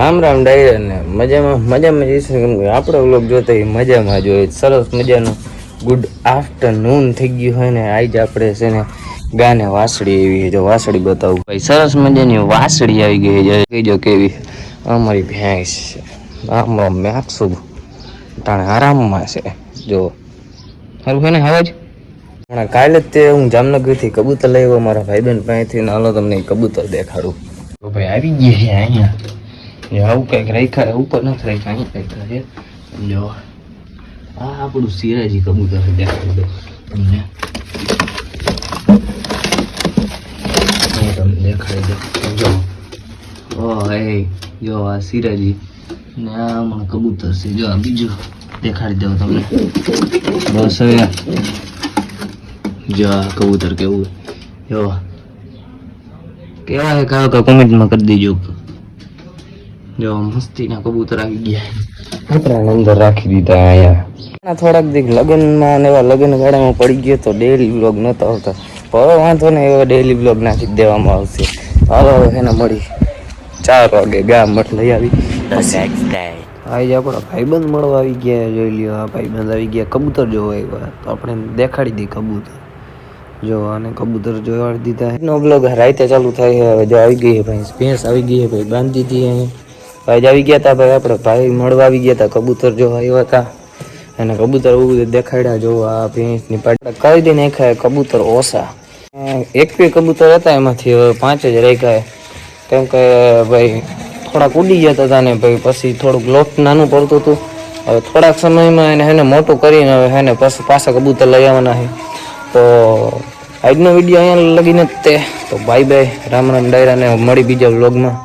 રામ રામ ડાયરા ને મજામાં જઈશું કેમ કે આપણો વ્લોગ જોતા એ મજામાં જોઈએ. સરસ મજાનું ગુડ આફ્ટરનૂન થઈ ગયું હોય ને આજ આપણે છે ને ગાને વાસળી એવી જો વાસળી બતાવું ભાઈ. સરસ મજાની વાસળી આવી ગઈ છે. કહીજો કેવી અમારી ભેંસ છે. આમ મેક્સું ટાણે આરામમાં છે. જો સારું છે ને હવે જ કાલે જ તે હું જામનગરથી કબૂતર લઈ આવ્યો મારા ભાઈબંધ પાસેથી. હાલો તમને કબૂતર દેખાડું. તો ભાઈ આવી ગયા છે અહીંયા. આવું કંઈક રાખ્યા ઉપર નથી રાખ્યા, અહીં રાખ્યા છે. જો આ આપણું સિરાજી કબૂતર દેખાડી દો તમને. તમને દેખાડી દો. જો ઓ એ જો આ સિરાજી ને આ હમણાં કબૂતર છે. જો આ બીજું દેખાડી દઉં તમને. બસ હવે જો આ કબૂતર કેવું જો કેવા કાળો કા કોમેન્ટમાં કરી દેજો. જો મસ્તીના કબૂતર આવી ગયા. આપણા અંદર રાખી દીધા અહીંયા. થોડાક દીક લગ્નમાં ને એવા લગ્ન ગાળામાં પડી ગયો તો ડેલી બ્લોગ નતો આવતા. હવે વાંધો ને એવા ડેલી બ્લોગ નાખી દેવામાં આવશે. હવે એને મળી 4 વાગે ગામ મઠ લઈ આવી. આજે આપણા ભાઈબંધ મળવા આવી ગયા. જોઈ લ્યો આ ભાઈબંધ આવી ગયા કબૂતર જોવા આવ્યા તો આપણે દેખાડી દઈએ કબૂતર. જો આને કબૂતર જોવાડી દીધા. નો બ્લોગ રાતે ચાલુ થાય. હવે જો આવી ગઈ છે ભાઈ ભેંસ આવી ગઈ છે ભાઈ બાંધી દીધી અહીંયા. ભાઈ આવી ગયા હતા ભાઈ આપણે ભાઈ મળવા આવી ગયા હતા કબૂતર જોવા આવ્યા હતા અને કબૂતર દેખાડ્યા. જો આ ભેંસની પાડી કરી દઈને નાખ્યા કબૂતર ઓછા. એક બે કબૂતર હતા એમાંથી 5 જ રાખ્યા કેમ કે ભાઈ થોડાક ઉડી જતા હતા ને ભાઈ પછી થોડુંક લોટ નાનું પડતું હતું. હવે થોડાક સમયમાં એને મોટું કરીને હવે એને પછી પાછા કબૂતર લઈ આવવાના છે. તો આજનો વિડીયો અહીંયા લગીને જ તે. તો બાય બાય રામ રામ ડાયરાને મળી બીજા વ્લોગમાં.